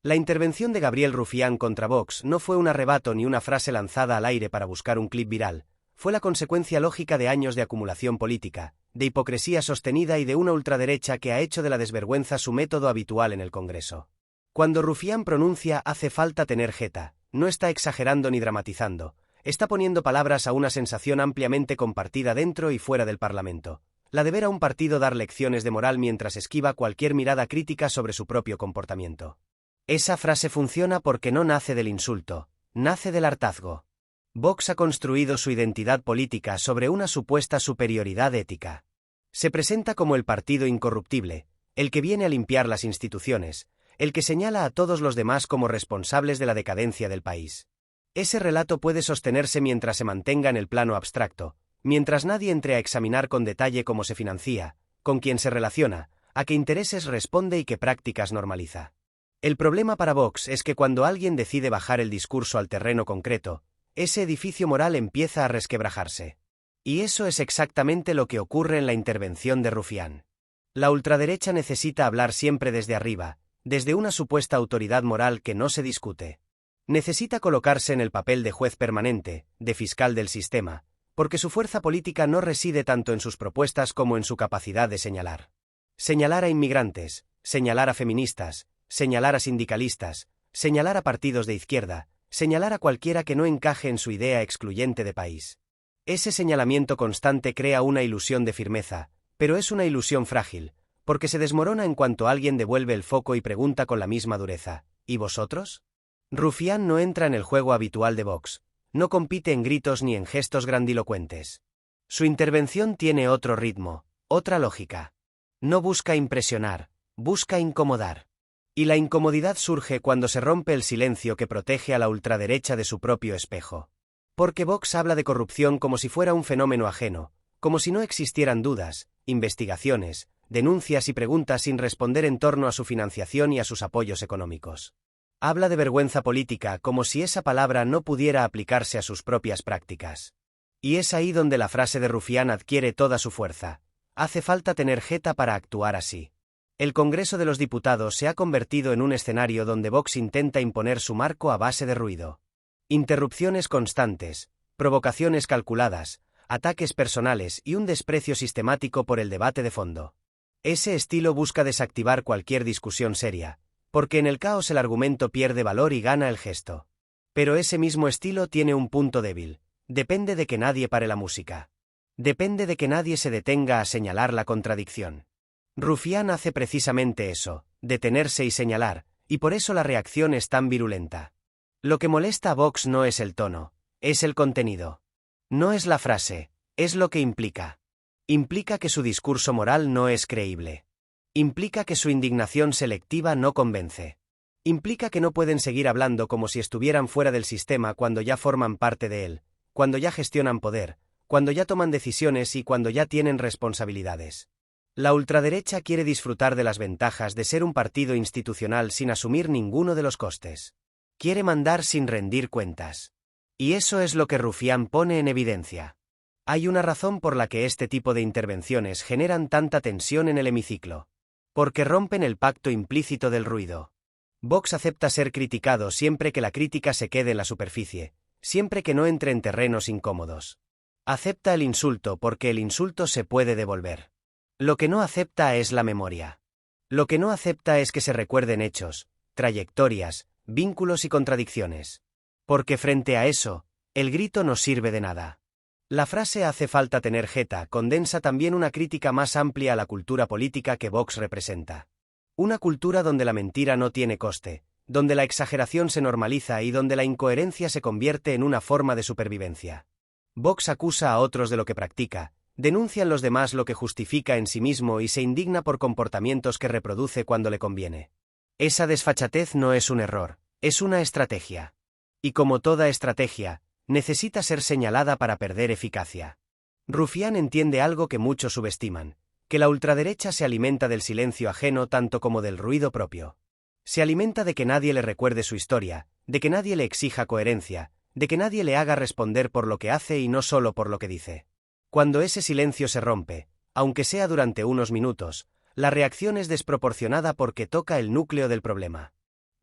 La intervención de Gabriel Rufián contra Vox no fue un arrebato ni una frase lanzada al aire para buscar un clip viral, fue la consecuencia lógica de años de acumulación política, de hipocresía sostenida y de una ultraderecha que ha hecho de la desvergüenza su método habitual en el Congreso. Cuando Rufián pronuncia "hace falta tener jeta", no está exagerando ni dramatizando, está poniendo palabras a una sensación ampliamente compartida dentro y fuera del Parlamento, la de ver a un partido dar lecciones de moral mientras esquiva cualquier mirada crítica sobre su propio comportamiento. Esa frase funciona porque no nace del insulto, nace del hartazgo. Vox ha construido su identidad política sobre una supuesta superioridad ética. Se presenta como el partido incorruptible, el que viene a limpiar las instituciones, el que señala a todos los demás como responsables de la decadencia del país. Ese relato puede sostenerse mientras se mantenga en el plano abstracto, mientras nadie entre a examinar con detalle cómo se financia, con quién se relaciona, a qué intereses responde y qué prácticas normaliza. El problema para Vox es que cuando alguien decide bajar el discurso al terreno concreto, ese edificio moral empieza a resquebrajarse. Y eso es exactamente lo que ocurre en la intervención de Rufián. La ultraderecha necesita hablar siempre desde arriba, desde una supuesta autoridad moral que no se discute. Necesita colocarse en el papel de juez permanente, de fiscal del sistema, porque su fuerza política no reside tanto en sus propuestas como en su capacidad de señalar. Señalar a inmigrantes, señalar a feministas, señalar a sindicalistas, señalar a partidos de izquierda, señalar a cualquiera que no encaje en su idea excluyente de país. Ese señalamiento constante crea una ilusión de firmeza, pero es una ilusión frágil, porque se desmorona en cuanto alguien devuelve el foco y pregunta con la misma dureza: ¿y vosotros? Rufián no entra en el juego habitual de Vox, no compite en gritos ni en gestos grandilocuentes. Su intervención tiene otro ritmo, otra lógica. No busca impresionar, busca incomodar. Y la incomodidad surge cuando se rompe el silencio que protege a la ultraderecha de su propio espejo. Porque Vox habla de corrupción como si fuera un fenómeno ajeno, como si no existieran dudas, investigaciones, denuncias y preguntas sin responder en torno a su financiación y a sus apoyos económicos. Habla de vergüenza política como si esa palabra no pudiera aplicarse a sus propias prácticas. Y es ahí donde la frase de Rufián adquiere toda su fuerza. Hace falta tener jeta para actuar así. El Congreso de los Diputados se ha convertido en un escenario donde Vox intenta imponer su marco a base de ruido. Interrupciones constantes, provocaciones calculadas, ataques personales y un desprecio sistemático por el debate de fondo. Ese estilo busca desactivar cualquier discusión seria, porque en el caos el argumento pierde valor y gana el gesto. Pero ese mismo estilo tiene un punto débil: depende de que nadie pare la música. Depende de que nadie se detenga a señalar la contradicción. Rufián hace precisamente eso, detenerse y señalar, y por eso la reacción es tan virulenta. Lo que molesta a Vox no es el tono, es el contenido. No es la frase, es lo que implica. Implica que su discurso moral no es creíble. Implica que su indignación selectiva no convence. Implica que no pueden seguir hablando como si estuvieran fuera del sistema cuando ya forman parte de él, cuando ya gestionan poder, cuando ya toman decisiones y cuando ya tienen responsabilidades. La ultraderecha quiere disfrutar de las ventajas de ser un partido institucional sin asumir ninguno de los costes. Quiere mandar sin rendir cuentas. Y eso es lo que Rufián pone en evidencia. Hay una razón por la que este tipo de intervenciones generan tanta tensión en el hemiciclo. Porque rompen el pacto implícito del ruido. Vox acepta ser criticado siempre que la crítica se quede en la superficie, siempre que no entre en terrenos incómodos. Acepta el insulto porque el insulto se puede devolver. Lo que no acepta es la memoria. Lo que no acepta es que se recuerden hechos, trayectorias, vínculos y contradicciones. Porque frente a eso, el grito no sirve de nada. La frase "hace falta tener jeta" condensa también una crítica más amplia a la cultura política que Vox representa. Una cultura donde la mentira no tiene coste, donde la exageración se normaliza y donde la incoherencia se convierte en una forma de supervivencia. Vox acusa a otros de lo que practica, denuncia en los demás lo que justifica en sí mismo y se indigna por comportamientos que reproduce cuando le conviene. Esa desfachatez no es un error, es una estrategia. Y como toda estrategia, necesita ser señalada para perder eficacia. Rufián entiende algo que muchos subestiman, que la ultraderecha se alimenta del silencio ajeno tanto como del ruido propio. Se alimenta de que nadie le recuerde su historia, de que nadie le exija coherencia, de que nadie le haga responder por lo que hace y no solo por lo que dice. Cuando ese silencio se rompe, aunque sea durante unos minutos, la reacción es desproporcionada porque toca el núcleo del problema.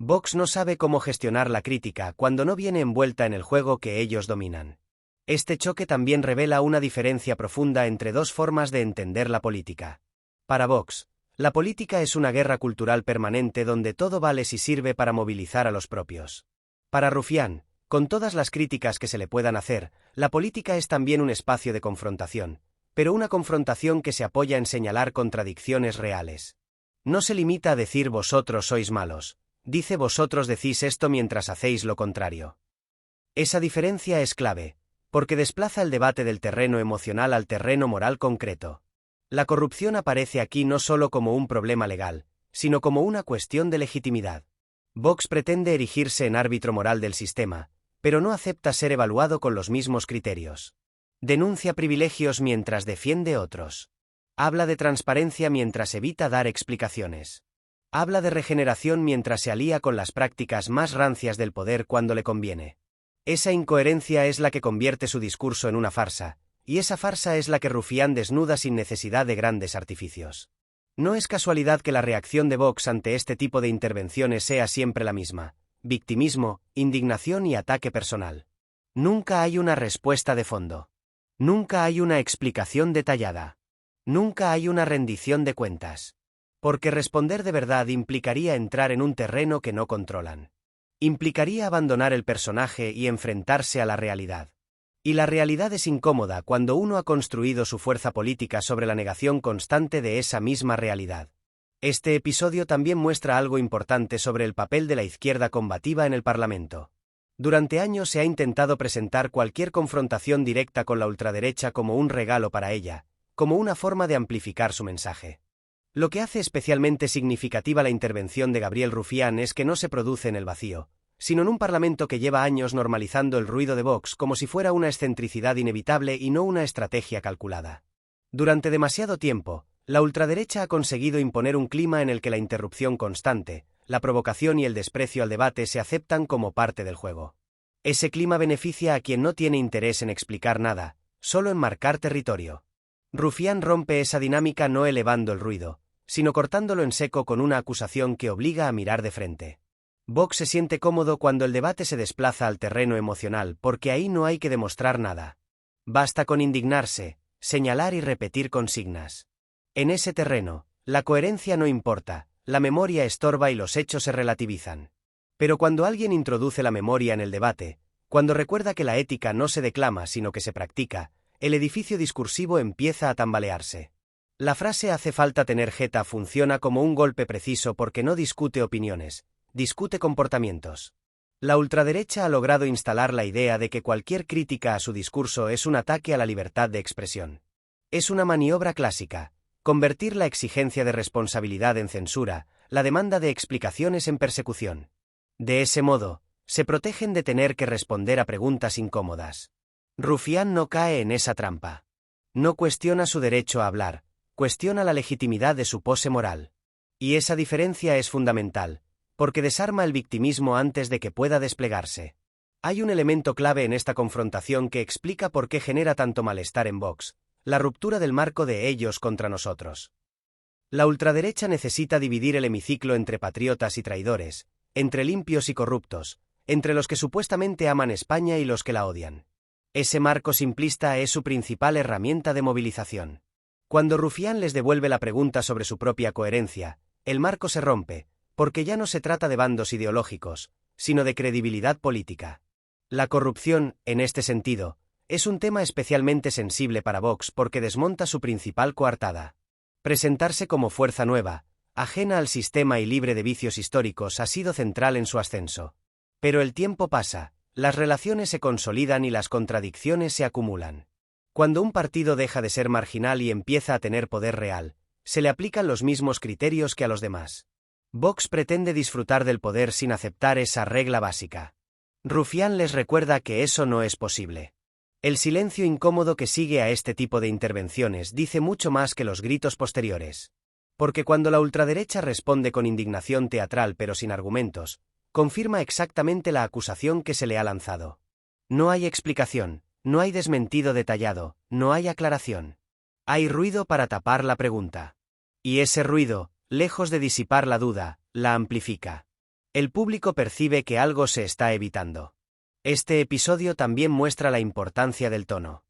Vox no sabe cómo gestionar la crítica cuando no viene envuelta en el juego que ellos dominan. Este choque también revela una diferencia profunda entre dos formas de entender la política. Para Vox, la política es una guerra cultural permanente donde todo vale si sirve para movilizar a los propios. Para Rufián, con todas las críticas que se le puedan hacer, la política es también un espacio de confrontación, pero una confrontación que se apoya en señalar contradicciones reales. No se limita a decir vosotros sois malos, dice vosotros decís esto mientras hacéis lo contrario. Esa diferencia es clave, porque desplaza el debate del terreno emocional al terreno moral concreto. La corrupción aparece aquí no solo como un problema legal, sino como una cuestión de legitimidad. Vox pretende erigirse en árbitro moral del sistema, pero no acepta ser evaluado con los mismos criterios. Denuncia privilegios mientras defiende otros. Habla de transparencia mientras evita dar explicaciones. Habla de regeneración mientras se alía con las prácticas más rancias del poder cuando le conviene. Esa incoherencia es la que convierte su discurso en una farsa, y esa farsa es la que Rufián desnuda sin necesidad de grandes artificios. No es casualidad que la reacción de Vox ante este tipo de intervenciones sea siempre la misma: victimismo, indignación y ataque personal. Nunca hay una respuesta de fondo. Nunca hay una explicación detallada. Nunca hay una rendición de cuentas. Porque responder de verdad implicaría entrar en un terreno que no controlan. Implicaría abandonar el personaje y enfrentarse a la realidad. Y la realidad es incómoda cuando uno ha construido su fuerza política sobre la negación constante de esa misma realidad. Este episodio también muestra algo importante sobre el papel de la izquierda combativa en el Parlamento. Durante años se ha intentado presentar cualquier confrontación directa con la ultraderecha como un regalo para ella, como una forma de amplificar su mensaje. Lo que hace especialmente significativa la intervención de Gabriel Rufián es que no se produce en el vacío, sino en un parlamento que lleva años normalizando el ruido de Vox como si fuera una excentricidad inevitable y no una estrategia calculada. Durante demasiado tiempo, la ultraderecha ha conseguido imponer un clima en el que la interrupción constante, la provocación y el desprecio al debate se aceptan como parte del juego. Ese clima beneficia a quien no tiene interés en explicar nada, solo en marcar territorio. Rufián rompe esa dinámica no elevando el ruido, sino cortándolo en seco con una acusación que obliga a mirar de frente. Vox se siente cómodo cuando el debate se desplaza al terreno emocional porque ahí no hay que demostrar nada. Basta con indignarse, señalar y repetir consignas. En ese terreno, la coherencia no importa, la memoria estorba y los hechos se relativizan. Pero cuando alguien introduce la memoria en el debate, cuando recuerda que la ética no se declama sino que se practica, el edificio discursivo empieza a tambalearse. La frase "hace falta tener jeta" funciona como un golpe preciso porque no discute opiniones, discute comportamientos. La ultraderecha ha logrado instalar la idea de que cualquier crítica a su discurso es un ataque a la libertad de expresión. Es una maniobra clásica, convertir la exigencia de responsabilidad en censura, la demanda de explicaciones en persecución. De ese modo, se protegen de tener que responder a preguntas incómodas. Rufián no cae en esa trampa. No cuestiona su derecho a hablar, cuestiona la legitimidad de su pose moral. Y esa diferencia es fundamental, porque desarma el victimismo antes de que pueda desplegarse. Hay un elemento clave en esta confrontación que explica por qué genera tanto malestar en Vox: la ruptura del marco de ellos contra nosotros. La ultraderecha necesita dividir el hemiciclo entre patriotas y traidores, entre limpios y corruptos, entre los que supuestamente aman España y los que la odian. Ese marco simplista es su principal herramienta de movilización. Cuando Rufián les devuelve la pregunta sobre su propia coherencia, el marco se rompe, porque ya no se trata de bandos ideológicos, sino de credibilidad política. La corrupción, en este sentido, es un tema especialmente sensible para Vox porque desmonta su principal coartada. Presentarse como fuerza nueva, ajena al sistema y libre de vicios históricos, ha sido central en su ascenso. Pero el tiempo pasa, las relaciones se consolidan y las contradicciones se acumulan. Cuando un partido deja de ser marginal y empieza a tener poder real, se le aplican los mismos criterios que a los demás. Vox pretende disfrutar del poder sin aceptar esa regla básica. Rufián les recuerda que eso no es posible. El silencio incómodo que sigue a este tipo de intervenciones dice mucho más que los gritos posteriores. Porque cuando la ultraderecha responde con indignación teatral pero sin argumentos, confirma exactamente la acusación que se le ha lanzado. No hay explicación, no hay desmentido detallado, no hay aclaración. Hay ruido para tapar la pregunta. Y ese ruido, lejos de disipar la duda, la amplifica. El público percibe que algo se está evitando. Este episodio también muestra la importancia del tono.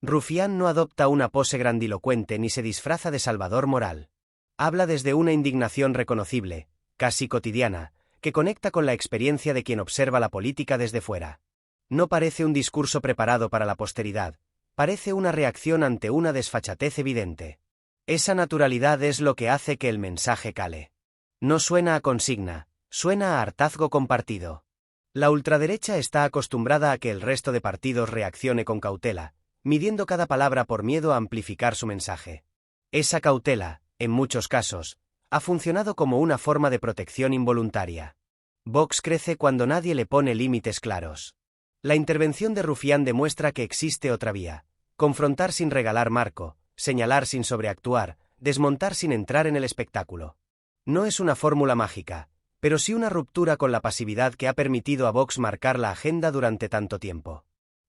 Rufián no adopta una pose grandilocuente ni se disfraza de salvador moral. Habla desde una indignación reconocible, casi cotidiana, que conecta con la experiencia de quien observa la política desde fuera. No parece un discurso preparado para la posteridad, parece una reacción ante una desfachatez evidente. Esa naturalidad es lo que hace que el mensaje cale. No suena a consigna, suena a hartazgo compartido. La ultraderecha está acostumbrada a que el resto de partidos reaccione con cautela, midiendo cada palabra por miedo a amplificar su mensaje. Esa cautela, en muchos casos, ha funcionado como una forma de protección involuntaria. Vox crece cuando nadie le pone límites claros. La intervención de Rufián demuestra que existe otra vía: confrontar sin regalar marco, señalar sin sobreactuar, desmontar sin entrar en el espectáculo. No es una fórmula mágica, pero sí una ruptura con la pasividad que ha permitido a Vox marcar la agenda durante tanto tiempo.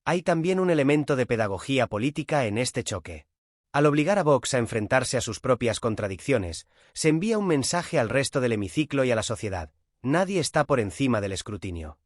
Hay también un elemento de pedagogía política en este choque. Al obligar a Vox a enfrentarse a sus propias contradicciones, se envía un mensaje al resto del hemiciclo y a la sociedad: nadie está por encima del escrutinio.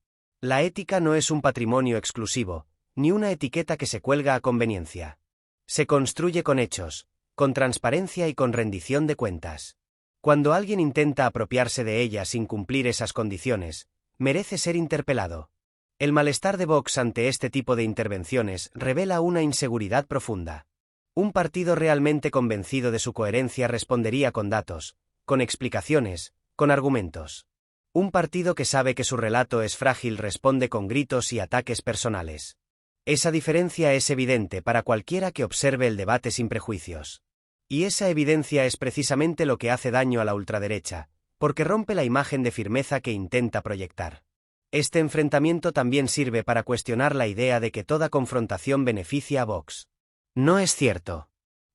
La ética no es un patrimonio exclusivo, ni una etiqueta que se cuelga a conveniencia. Se construye con hechos, con transparencia y con rendición de cuentas. Cuando alguien intenta apropiarse de ella sin cumplir esas condiciones, merece ser interpelado. El malestar de Vox ante este tipo de intervenciones revela una inseguridad profunda. Un partido realmente convencido de su coherencia respondería con datos, con explicaciones, con argumentos. Un partido que sabe que su relato es frágil responde con gritos y ataques personales. Esa diferencia es evidente para cualquiera que observe el debate sin prejuicios. Y esa evidencia es precisamente lo que hace daño a la ultraderecha, porque rompe la imagen de firmeza que intenta proyectar. Este enfrentamiento también sirve para cuestionar la idea de que toda confrontación beneficia a Vox. No es cierto.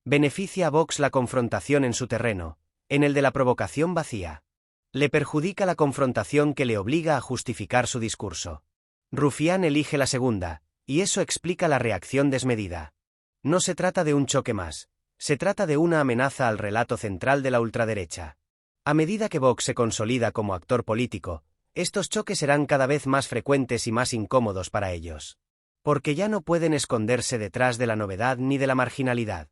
Beneficia a Vox la confrontación en su terreno, en el de la provocación vacía. Le perjudica la confrontación que le obliga a justificar su discurso. Rufián elige la segunda, y eso explica la reacción desmedida. No se trata de un choque más, se trata de una amenaza al relato central de la ultraderecha. A medida que Vox se consolida como actor político, estos choques serán cada vez más frecuentes y más incómodos para ellos. Porque ya no pueden esconderse detrás de la novedad ni de la marginalidad.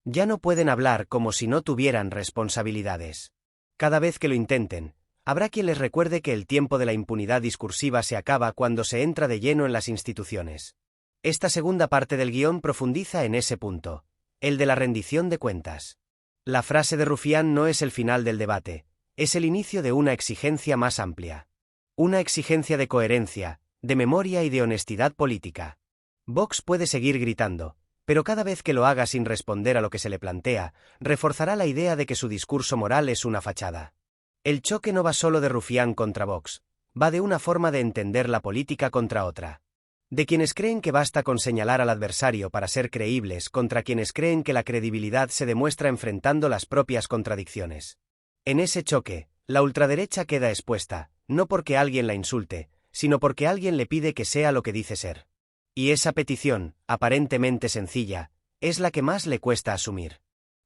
Ya no pueden hablar como si no tuvieran responsabilidades. Cada vez que lo intenten, habrá quien les recuerde que el tiempo de la impunidad discursiva se acaba cuando se entra de lleno en las instituciones. Esta segunda parte del guión profundiza en ese punto, el de la rendición de cuentas. La frase de Rufián no es el final del debate, es el inicio de una exigencia más amplia. Una exigencia de coherencia, de memoria y de honestidad política. Vox puede seguir gritando, pero cada vez que lo haga sin responder a lo que se le plantea, reforzará la idea de que su discurso moral es una fachada. El choque no va solo de Rufián contra Vox, va de una forma de entender la política contra otra. De quienes creen que basta con señalar al adversario para ser creíbles contra quienes creen que la credibilidad se demuestra enfrentando las propias contradicciones. En ese choque, la ultraderecha queda expuesta, no porque alguien la insulte, sino porque alguien le pide que sea lo que dice ser. Y esa petición, aparentemente sencilla, es la que más le cuesta asumir.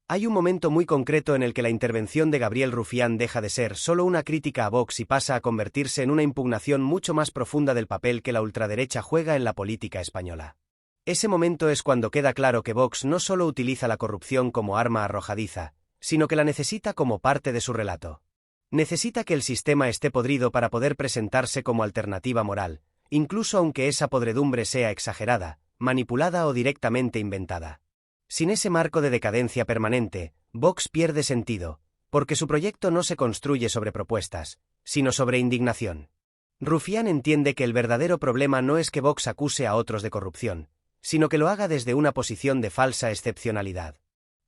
Hay un momento muy concreto en el que la intervención de Gabriel Rufián deja de ser solo una crítica a Vox y pasa a convertirse en una impugnación mucho más profunda del papel que la ultraderecha juega en la política española. Ese momento es cuando queda claro que Vox no solo utiliza la corrupción como arma arrojadiza, sino que la necesita como parte de su relato. Necesita que el sistema esté podrido para poder presentarse como alternativa moral, incluso aunque esa podredumbre sea exagerada, manipulada o directamente inventada. Sin ese marco de decadencia permanente, Vox pierde sentido, porque su proyecto no se construye sobre propuestas, sino sobre indignación. Rufián entiende que el verdadero problema no es que Vox acuse a otros de corrupción, sino que lo haga desde una posición de falsa excepcionalidad.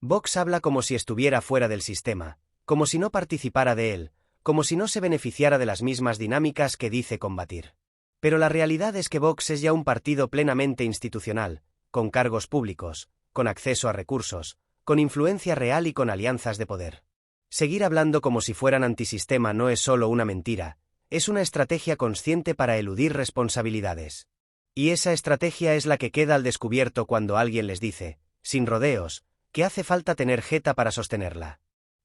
Vox habla como si estuviera fuera del sistema, como si no participara de él, como si no se beneficiara de las mismas dinámicas que dice combatir. Pero la realidad es que Vox es ya un partido plenamente institucional, con cargos públicos, con acceso a recursos, con influencia real y con alianzas de poder. Seguir hablando como si fueran antisistema no es solo una mentira, es una estrategia consciente para eludir responsabilidades. Y esa estrategia es la que queda al descubierto cuando alguien les dice, sin rodeos, que hace falta tener jeta para sostenerla.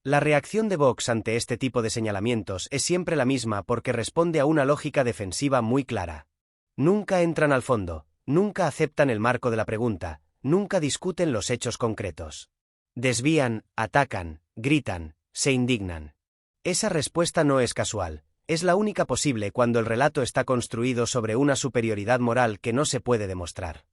La reacción de Vox ante este tipo de señalamientos es siempre la misma porque responde a una lógica defensiva muy clara. Nunca entran al fondo, nunca aceptan el marco de la pregunta, nunca discuten los hechos concretos. Desvían, atacan, gritan, se indignan. Esa respuesta no es casual, es la única posible cuando el relato está construido sobre una superioridad moral que no se puede demostrar.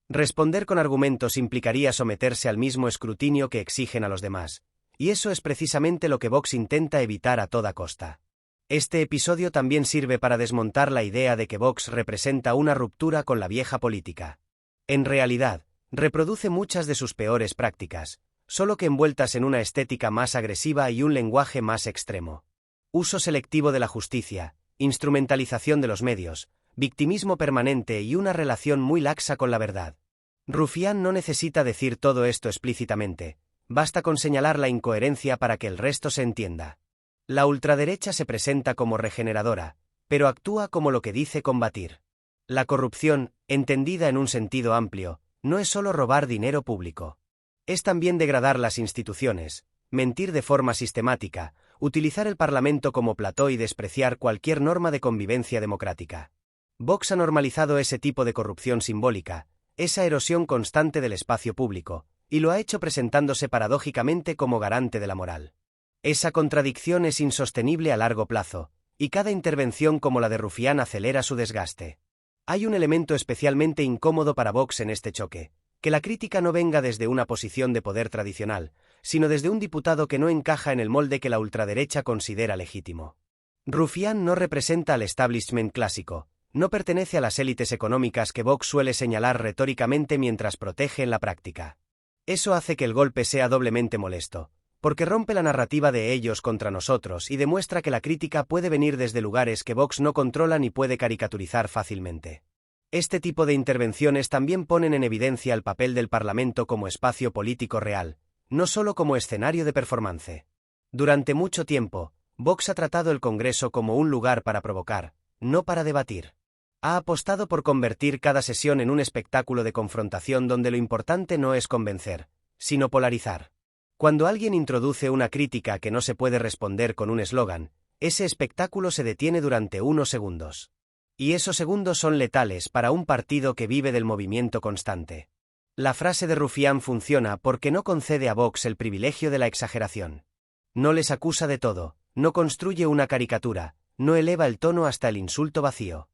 Responder con argumentos implicaría someterse al mismo escrutinio que exigen a los demás, y eso es precisamente lo que Vox intenta evitar a toda costa. Este episodio también sirve para desmontar la idea de que Vox representa una ruptura con la vieja política. En realidad, reproduce muchas de sus peores prácticas, solo que envueltas en una estética más agresiva y un lenguaje más extremo. Uso selectivo de la justicia, instrumentalización de los medios, victimismo permanente y una relación muy laxa con la verdad. Rufián no necesita decir todo esto explícitamente, basta con señalar la incoherencia para que el resto se entienda. La ultraderecha se presenta como regeneradora, pero actúa como lo que dice combatir. La corrupción, entendida en un sentido amplio, no es solo robar dinero público. Es también degradar las instituciones, mentir de forma sistemática, utilizar el Parlamento como plató y despreciar cualquier norma de convivencia democrática. Vox ha normalizado ese tipo de corrupción simbólica, esa erosión constante del espacio público, y lo ha hecho presentándose paradójicamente como garante de la moral. Esa contradicción es insostenible a largo plazo, y cada intervención como la de Rufián acelera su desgaste. Hay un elemento especialmente incómodo para Vox en este choque, que la crítica no venga desde una posición de poder tradicional, sino desde un diputado que no encaja en el molde que la ultraderecha considera legítimo. Rufián no representa al establishment clásico, no pertenece a las élites económicas que Vox suele señalar retóricamente mientras protege en la práctica. Eso hace que el golpe sea doblemente molesto, porque rompe la narrativa de ellos contra nosotros y demuestra que la crítica puede venir desde lugares que Vox no controla ni puede caricaturizar fácilmente. Este tipo de intervenciones también ponen en evidencia el papel del Parlamento como espacio político real, no solo como escenario de performance. Durante mucho tiempo, Vox ha tratado el Congreso como un lugar para provocar, no para debatir. Ha apostado por convertir cada sesión en un espectáculo de confrontación donde lo importante no es convencer, sino polarizar. Cuando alguien introduce una crítica que no se puede responder con un eslogan, ese espectáculo se detiene durante unos segundos. Y esos segundos son letales para un partido que vive del movimiento constante. La frase de Rufián funciona porque no concede a Vox el privilegio de la exageración. No les acusa de todo, no construye una caricatura, no eleva el tono hasta el insulto vacío.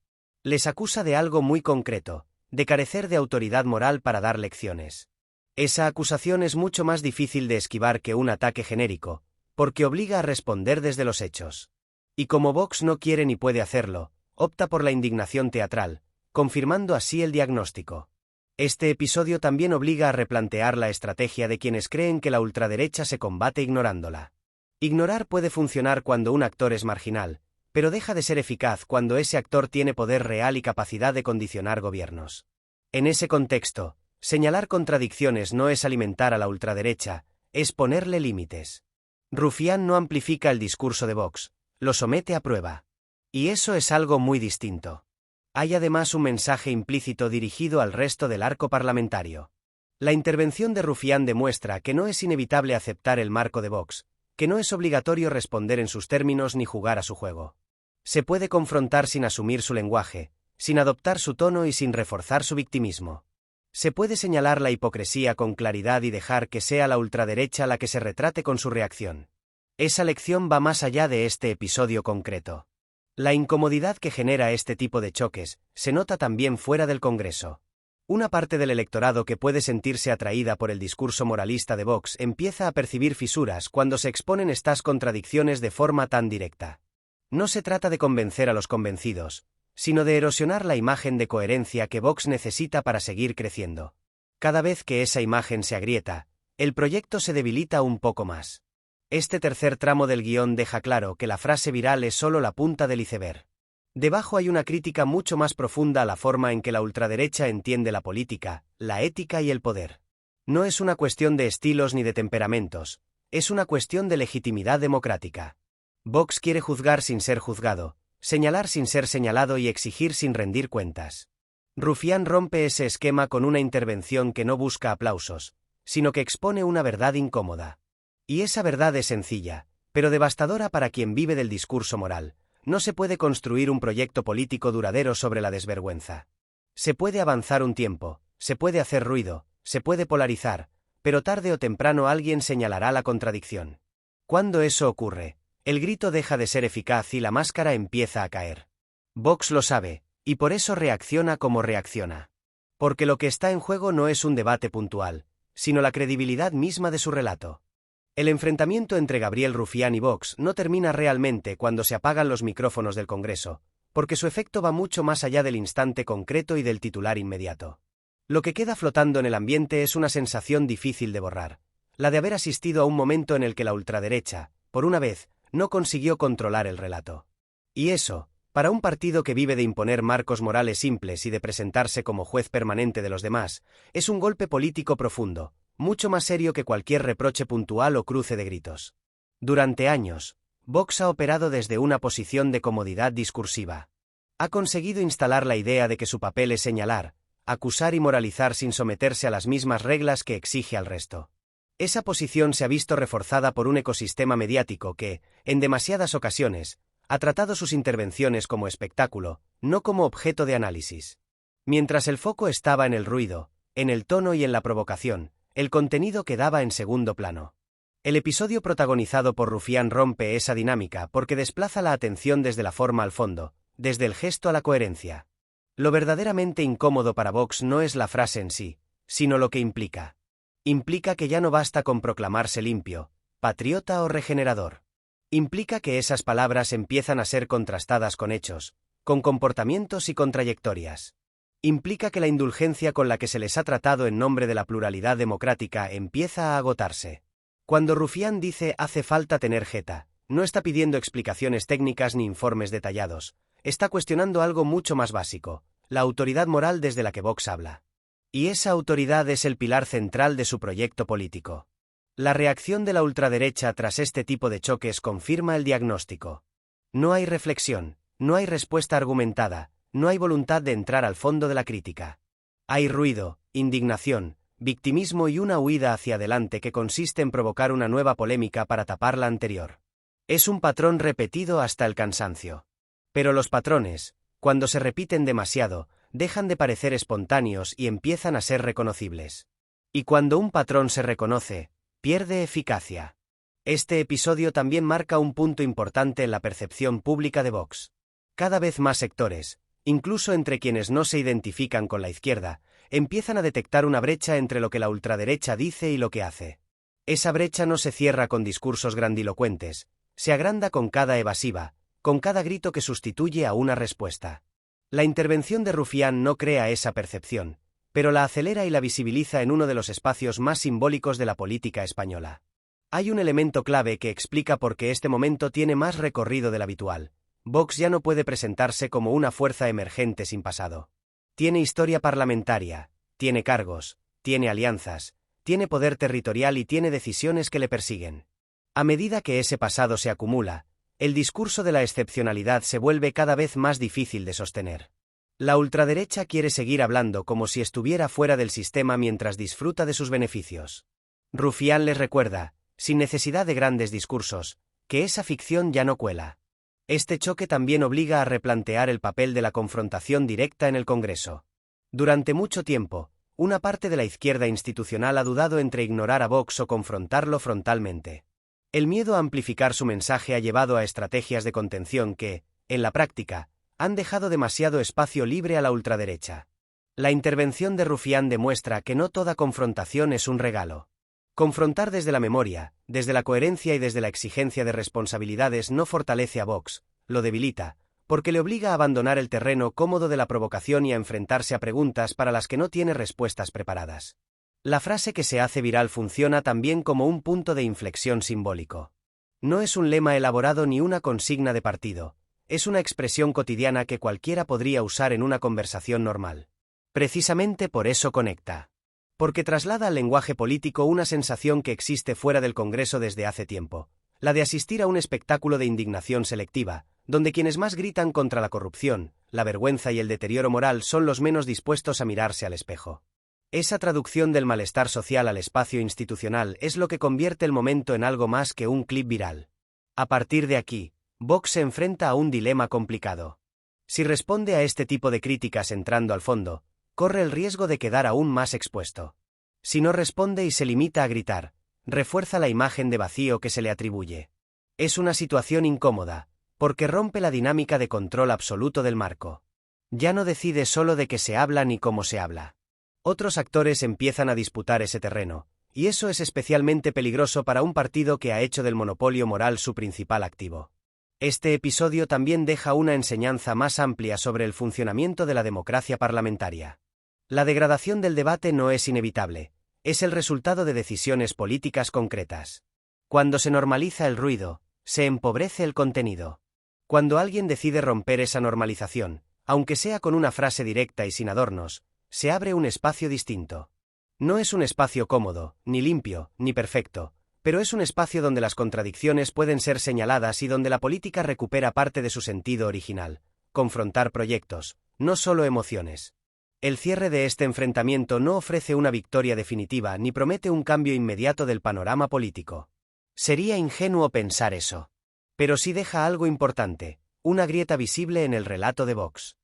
Les acusa de algo muy concreto, de carecer de autoridad moral para dar lecciones. Esa acusación es mucho más difícil de esquivar que un ataque genérico, porque obliga a responder desde los hechos. Y como Vox no quiere ni puede hacerlo, opta por la indignación teatral, confirmando así el diagnóstico. Este episodio también obliga a replantear la estrategia de quienes creen que la ultraderecha se combate ignorándola. Ignorar puede funcionar cuando un actor es marginal, pero deja de ser eficaz cuando ese actor tiene poder real y capacidad de condicionar gobiernos. En ese contexto, señalar contradicciones no es alimentar a la ultraderecha, es ponerle límites. Rufián no amplifica el discurso de Vox, lo somete a prueba. Y eso es algo muy distinto. Hay además un mensaje implícito dirigido al resto del arco parlamentario. La intervención de Rufián demuestra que no es inevitable aceptar el marco de Vox, que no es obligatorio responder en sus términos ni jugar a su juego. Se puede confrontar sin asumir su lenguaje, sin adoptar su tono y sin reforzar su victimismo. Se puede señalar la hipocresía con claridad y dejar que sea la ultraderecha la que se retrate con su reacción. Esa lección va más allá de este episodio concreto. La incomodidad que genera este tipo de choques se nota también fuera del Congreso. Una parte del electorado que puede sentirse atraída por el discurso moralista de Vox empieza a percibir fisuras cuando se exponen estas contradicciones de forma tan directa. No se trata de convencer a los convencidos, sino de erosionar la imagen de coherencia que Vox necesita para seguir creciendo. Cada vez que esa imagen se agrieta, el proyecto se debilita un poco más. Este tercer tramo del guión deja claro que la frase viral es solo la punta del iceberg. Debajo hay una crítica mucho más profunda a la forma en que la ultraderecha entiende la política, la ética y el poder. No es una cuestión de estilos ni de temperamentos, es una cuestión de legitimidad democrática. Vox quiere juzgar sin ser juzgado, señalar sin ser señalado y exigir sin rendir cuentas. Rufián rompe ese esquema con una intervención que no busca aplausos, sino que expone una verdad incómoda. Y esa verdad es sencilla, pero devastadora para quien vive del discurso moral. No se puede construir un proyecto político duradero sobre la desvergüenza. Se puede avanzar un tiempo, se puede hacer ruido, se puede polarizar, pero tarde o temprano alguien señalará la contradicción. Cuando eso ocurre, el grito deja de ser eficaz y la máscara empieza a caer. Vox lo sabe, y por eso reacciona como reacciona. Porque lo que está en juego no es un debate puntual, sino la credibilidad misma de su relato. El enfrentamiento entre Gabriel Rufián y Vox no termina realmente cuando se apagan los micrófonos del Congreso, porque su efecto va mucho más allá del instante concreto y del titular inmediato. Lo que queda flotando en el ambiente es una sensación difícil de borrar, la de haber asistido a un momento en el que la ultraderecha, por una vez, no consiguió controlar el relato. Y eso, para un partido que vive de imponer marcos morales simples y de presentarse como juez permanente de los demás, es un golpe político profundo, mucho más serio que cualquier reproche puntual o cruce de gritos. Durante años, Vox ha operado desde una posición de comodidad discursiva. Ha conseguido instalar la idea de que su papel es señalar, acusar y moralizar sin someterse a las mismas reglas que exige al resto. Esa posición se ha visto reforzada por un ecosistema mediático que, en demasiadas ocasiones, ha tratado sus intervenciones como espectáculo, no como objeto de análisis. Mientras el foco estaba en el ruido, en el tono y en la provocación, el contenido quedaba en segundo plano. El episodio protagonizado por Rufián rompe esa dinámica porque desplaza la atención desde la forma al fondo, desde el gesto a la coherencia. Lo verdaderamente incómodo para Vox no es la frase en sí, sino lo que implica. Implica que ya no basta con proclamarse limpio, patriota o regenerador. Implica que esas palabras empiezan a ser contrastadas con hechos, con comportamientos y con trayectorias. Implica que la indulgencia con la que se les ha tratado en nombre de la pluralidad democrática empieza a agotarse. Cuando Rufián dice hace falta tener jeta, no está pidiendo explicaciones técnicas ni informes detallados, está cuestionando algo mucho más básico, la autoridad moral desde la que Vox habla. Y esa autoridad es el pilar central de su proyecto político. La reacción de la ultraderecha tras este tipo de choques confirma el diagnóstico. No hay reflexión, no hay respuesta argumentada, no hay voluntad de entrar al fondo de la crítica. Hay ruido, indignación, victimismo y una huida hacia adelante que consiste en provocar una nueva polémica para tapar la anterior. Es un patrón repetido hasta el cansancio. Pero los patrones, cuando se repiten demasiado, dejan de parecer espontáneos y empiezan a ser reconocibles. Y cuando un patrón se reconoce, pierde eficacia. Este episodio también marca un punto importante en la percepción pública de Vox. Cada vez más sectores, incluso entre quienes no se identifican con la izquierda, empiezan a detectar una brecha entre lo que la ultraderecha dice y lo que hace. Esa brecha no se cierra con discursos grandilocuentes, se agranda con cada evasiva, con cada grito que sustituye a una respuesta. La intervención de Rufián no crea esa percepción, pero la acelera y la visibiliza en uno de los espacios más simbólicos de la política española. Hay un elemento clave que explica por qué este momento tiene más recorrido del habitual. Vox ya no puede presentarse como una fuerza emergente sin pasado. Tiene historia parlamentaria, tiene cargos, tiene alianzas, tiene poder territorial y tiene decisiones que le persiguen. A medida que ese pasado se acumula, el discurso de la excepcionalidad se vuelve cada vez más difícil de sostener. La ultraderecha quiere seguir hablando como si estuviera fuera del sistema mientras disfruta de sus beneficios. Rufián les recuerda, sin necesidad de grandes discursos, que esa ficción ya no cuela. Este choque también obliga a replantear el papel de la confrontación directa en el Congreso. Durante mucho tiempo, una parte de la izquierda institucional ha dudado entre ignorar a Vox o confrontarlo frontalmente. El miedo a amplificar su mensaje ha llevado a estrategias de contención que, en la práctica, han dejado demasiado espacio libre a la ultraderecha. La intervención de Rufián demuestra que no toda confrontación es un regalo. Confrontar desde la memoria, desde la coherencia y desde la exigencia de responsabilidades no fortalece a Vox, lo debilita, porque le obliga a abandonar el terreno cómodo de la provocación y a enfrentarse a preguntas para las que no tiene respuestas preparadas. La frase que se hace viral funciona también como un punto de inflexión simbólico. No es un lema elaborado ni una consigna de partido, es una expresión cotidiana que cualquiera podría usar en una conversación normal. Precisamente por eso conecta. Porque traslada al lenguaje político una sensación que existe fuera del Congreso desde hace tiempo, la de asistir a un espectáculo de indignación selectiva, donde quienes más gritan contra la corrupción, la vergüenza y el deterioro moral son los menos dispuestos a mirarse al espejo. Esa traducción del malestar social al espacio institucional es lo que convierte el momento en algo más que un clip viral. A partir de aquí, Vox se enfrenta a un dilema complicado. Si responde a este tipo de críticas entrando al fondo, corre el riesgo de quedar aún más expuesto. Si no responde y se limita a gritar, refuerza la imagen de vacío que se le atribuye. Es una situación incómoda, porque rompe la dinámica de control absoluto del marco. Ya no decide solo de qué se habla ni cómo se habla. Otros actores empiezan a disputar ese terreno, y eso es especialmente peligroso para un partido que ha hecho del monopolio moral su principal activo. Este episodio también deja una enseñanza más amplia sobre el funcionamiento de la democracia parlamentaria. La degradación del debate no es inevitable, es el resultado de decisiones políticas concretas. Cuando se normaliza el ruido, se empobrece el contenido. Cuando alguien decide romper esa normalización, aunque sea con una frase directa y sin adornos, se abre un espacio distinto. No es un espacio cómodo, ni limpio, ni perfecto, pero es un espacio donde las contradicciones pueden ser señaladas y donde la política recupera parte de su sentido original: confrontar proyectos, no solo emociones. El cierre de este enfrentamiento no ofrece una victoria definitiva ni promete un cambio inmediato del panorama político. Sería ingenuo pensar eso. Pero sí deja algo importante: una grieta visible en el relato de Vox.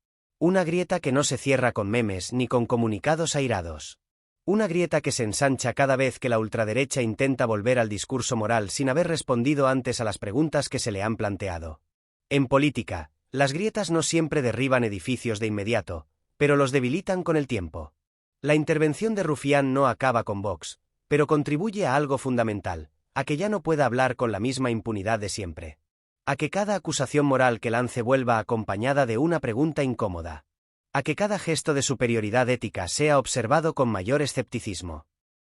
Una grieta que no se cierra con memes ni con comunicados airados. Una grieta que se ensancha cada vez que la ultraderecha intenta volver al discurso moral sin haber respondido antes a las preguntas que se le han planteado. En política, las grietas no siempre derriban edificios de inmediato, pero los debilitan con el tiempo. La intervención de Rufián no acaba con Vox, pero contribuye a algo fundamental: a que ya no pueda hablar con la misma impunidad de siempre. A que cada acusación moral que lance vuelva acompañada de una pregunta incómoda. A que cada gesto de superioridad ética sea observado con mayor escepticismo.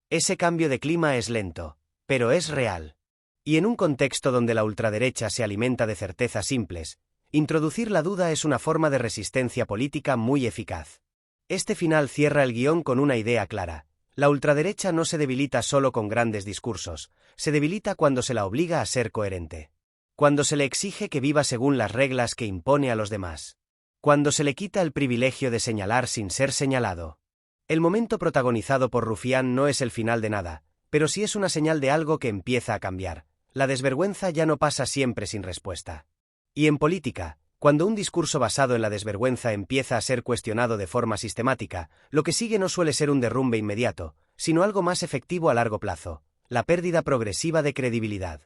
Ese cambio de clima es lento, pero es real. Y en un contexto donde la ultraderecha se alimenta de certezas simples, introducir la duda es una forma de resistencia política muy eficaz. Este final cierra el guión con una idea clara: la ultraderecha no se debilita solo con grandes discursos, se debilita cuando se la obliga a ser coherente. Cuando se le exige que viva según las reglas que impone a los demás. Cuando se le quita el privilegio de señalar sin ser señalado. El momento protagonizado por Rufián no es el final de nada, pero sí es una señal de algo que empieza a cambiar. La desvergüenza ya no pasa siempre sin respuesta. Y en política, cuando un discurso basado en la desvergüenza empieza a ser cuestionado de forma sistemática, lo que sigue no suele ser un derrumbe inmediato, sino algo más efectivo a largo plazo: la pérdida progresiva de credibilidad.